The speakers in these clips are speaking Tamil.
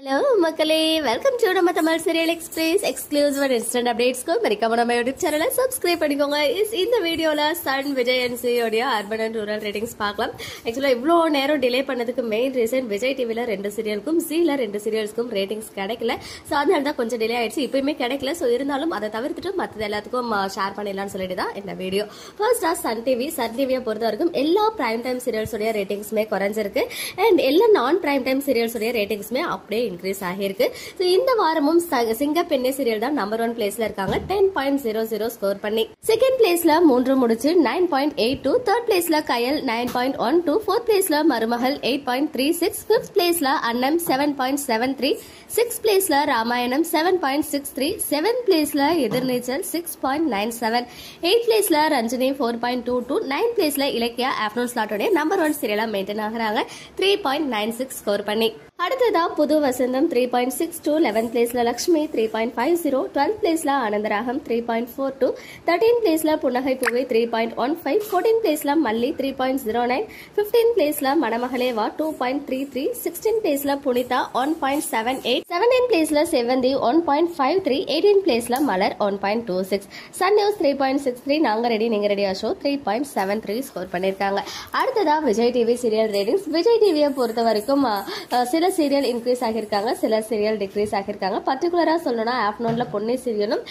Hello, மக்களே வெல்கம் டு நம்ம Tamil serial express exclusive and instant அப்டேட்ஸ்க்கு மறக்காம நம்ம யூடியூப் சேனலை சப்ஸ்கிரைப் பண்ணிக்கோங்க. இந்த வீடியோல சன் விஜய் அண்ட் சியோட அர்பன் அண்ட் ரூரல் ரேட்டிங்ஸ் பார்க்கலாம். ஆக்சுவலா இவ்வளோ நேரம் டிலே பண்ணதுக்கு மெயின் ரீசன் விஜய் டிவில 2 சீரியலுக்கும் ஜீல 2 சீரியல்ஸ்க்கும் ரேட்டிங்ஸ் கிடைக்கல. ஸோ அதனால தான் கொஞ்சம் டிலே ஆயிடுச்சு. இப்பயுமே கிடைக்கல. ஸோ இருந்தாலும் அதை தவிர்த்துட்டு மற்றது எல்லாத்துக்கும் ஷேர் பண்ணிடலாம்னு சொல்லிட்டு தான் இந்த வீடியோ. ஃபர்ஸ்டா சன் டிவியை பொறுத்த வரைக்கும் எல்லா பிரைம் டைம் சீரியல்ஸோட ரேட்டிங்ஸுமே குறைஞ்சிருக்கு அண்ட் எல்லா நான் பிரைம் டைம் சீரியல்ஸோட ரேட்டிங்ஸுமே அப்படியே இன்க்ரீஸ் ஆகிருக்கு. சோ இந்த வாரமும் சிங்கப்பெண்ணே சீரியல் தான் நம்பர் 1 பிளேஸ்ல இருக்காங்க. 10.00 ஸ்கோர் பண்ணி செகண்ட் பிளேஸ்ல 3 முடிச்சு 9.82, தேர்ட் பிளேஸ்ல கயல் 9.12, ஃபோர்த் பிளேஸ்ல மருமகள் 8.36, ஃபிஃப்த் பிளேஸ்ல அன்னம் 7.73, சிக்ஸ்த் பிளேஸ்ல ராமாயணம் 7.63, செவன்த் பிளேஸ்ல எதிர்நீச்சல் 6.97, எயித் பிளேஸ்ல ரஞ்சினி 4.22, நைன்த் பிளேஸ்ல இலக்கியா ஆஃப்டர்நூன் ஸ்லாட்டோட நம்பர் 1 சீரியலா மெயின்டைன் ஆகுறாங்க 3.96 ஸ்கோர் பண்ணி. அடுத்ததா புது வசந்தம் 3.62, 11th பிளேஸ்ல லக்ஷ்மி 3.50, 12th பிளேஸ்ல ஆனந்தராகம் 3.42, 13th பிளேஸ்ல புன்னகை பூவை 3.15, 14th பிளேஸ்ல மல்லி 3.09, 15th பிளேஸ்ல மணமகளேவா 2.33, 16th பிளேஸ்ல புனிதா 1.78, 17th பிளேஸ்ல செவந்தி 1.53, 18th பிளேஸ்ல மலர் 1.26. சன் நியூஸ் 3.63, நாங்க ரெடி நீங்க ரெடியா ஷோ 3.73 ஸ்கோர் பண்ணிருக்காங்க. அடுத்ததா Vijay TV serial ratings. Vijay டிவியை பொறுத்த வரைக்கும் சில சீரியல் இன்க்ரீஸ் ஆகியிருக்காங்க, சில சீரியல் டிக்ரீஸ் ஆகியிருக்காங்க. பர்டிகுலரா சொல்லணும்னா ஆஃப்டர்நூன்ல பொன்னி சீரியலும்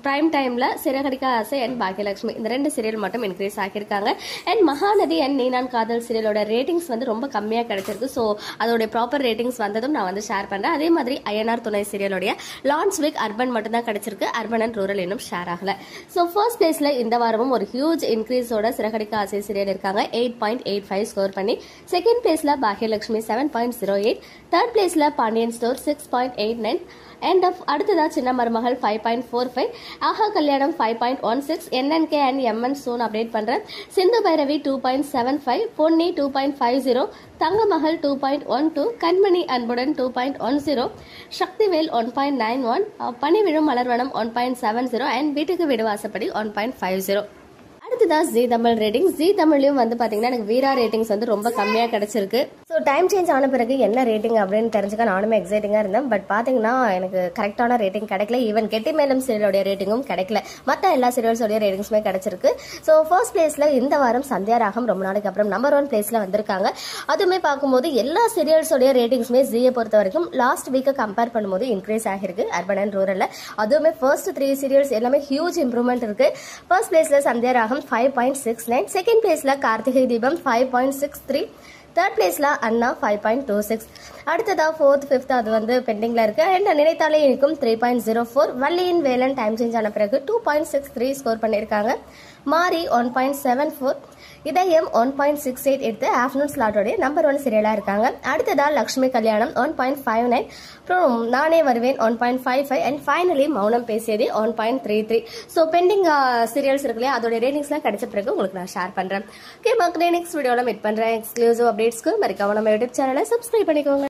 பிரைம் டைம்ல சிறகடிக்க ஆசை அண்ட் பாக்கியலட்சுமி இந்த 2 சீரியல் மட்டும் இன்க்ரீஸ் ஆகியிருக்காங்க. அண்ட் மகாநதி அண்ட் நீனான் காதல் சீரியலோட ரேட்டிங்ஸ் ரொம்ப கம்மியா கிடைச்சிருக்கு. ஸோ அதோட ப்ராப்பர் ரேட்டிங்ஸ் வந்ததும் நான் ஷேர் பண்றேன். அதே மாதிரி அய்யனார் துணை சீரியலோட லான்ச் வீக் அர்பன் மட்டும் தான் கிடைச்சிருக்கு. அர்பன் அண்ட் ரூரல் இன்னும் ஷேர் ஆகல. ஸோ ஃபர்ஸ்ட் பிளேஸ்ல இந்த வாரமும் ஒரு ஹியூஜ் இன்க்ரீஸோட சிறகடிக்க ஆசை சீரியல் இருக்காங்க 8.85 ஸ்கோர் பண்ணி. செகண்ட் பிளேஸ்ல பாக்கியலட்சுமி 7.08, தேர்ட் பிளேஸ்ல பாண்டியன் ஸ்டோர் 6.89 அண்ட் அடுத்ததா சின்ன மருமகள் 5.45, ஆஹா கல்யாணம் 5.16, NNK and MN soon update பண்றேன். சிந்து பைரவி 2.75, பொன்னி 2.50, தங்கமகள் 2.12, கண்மணி அன்புடன் 2.10, சக்திவேல் 1.91, பனிவிழும் மலர்வனம் 1.70 அண்ட் வீட்டுக்கு வீடு வாசப்படி 1.50. அடுத்ததான் ஜி தமிழ் ரேட்டிங்ஸ். ஜி தமிழ்லயும் பாத்தீங்கன்னா எனக்கு வீரா ரேட்டிங்ஸ் ரொம்ப கம்மியா கிடைச்சிருக்கு. ஸோ டைம் சேஞ்ச் ஆன பிறகு என்ன ரேட்டிங் அப்படின்னு தெரிஞ்சுக்க நானுமே எக்ஸைட்டிங்கா இருந்தேன். பட் பாத்தீங்கன்னா எனக்கு கரெக்டான ரேட்டிங் கிடைக்கல. ஈவன் கெட்டி மேலும் சீரியலோட ரேட்டிங்கும் கிடைக்கல. மற்ற எல்லா சீரியல்ஸோட ரேட்டிங்ஸுமே கிடைச்சிருக்கு. ஸோ ஃபர்ஸ்ட் பிளேஸ்ல இந்த வாரம் சந்தியா ராகம் ரொம்ப நாளைக்கு அப்புறம் நம்பர் 1 பிளேஸ்ல வந்திருக்காங்க. அதுவுமே பார்க்கும்போது எல்லா சீரியல்ஸோட ரேட்டிங்ஸுமே ஜியை பொறுத்த வரைக்கும் லாஸ்ட் வீக்கை கம்பேர் பண்ணும்போது இன்க்ரீஸ் ஆகிருக்கு அர்பன் அண்ட் ரூரல்ல. அதுவுமே ஃபர்ஸ்ட் 3 சீரியல்ஸ் எல்லாமே ஹியூஜ் இம்ப்ரூவ்மெண்ட் இருக்கு. ஃபர்ஸ்ட் பிளேஸ்ல சந்தியா ராகம் 5.69, செகண்ட் பிளேஸ்ல கார்த்திகை தீபம் 5.63, தேர்ட் பிளேஸ்ல அண்ணா 5.26. அடுத்ததா ஃபோர்த் ஃபிஃப்த் அது பெண்டிங்ல இருக்கு. அண்ட் நினைத்தாலே இருக்கும் 3.04, வள்ளியின் வேலன் டைம் சேஞ்ச் ஆன பிறகு 2.63 ஸ்கோர் பண்ணிருக்காங்க. மாரி 1.74, இதயம் 1.68 எடுத்து ஆஃப்டர்நூன் ஸ்லாட்டோட நம்பர் 1 சீரியலா இருக்காங்க. அடுத்ததா லக்ஷ்மி கல்யாணம் 1.59, அப்புறம் நானே வருவேன் 1.55 அண்ட் ஃபைனலி மௌனம் பேசியது 1.33. ஸோ பெண்டிங் சீரியல்ஸ் இருக்கு இல்லையா, அதோட ரேட்டிங்ஸ்லாம் கிடைச்ச பிறகு உங்களுக்கு நான் ஷேர் பண்றேன். ஓகே மக்களே, நெக்ஸ்ட் வீடியோல மீட் பண்றேன். எக்ஸ்க்ளூசிவ் அப்டேட்ஸ்க்கு மறக்காம நம்ம யூடியூப் சேனலை சப்ஸ்கிரைப் பண்ணிக்கோங்க.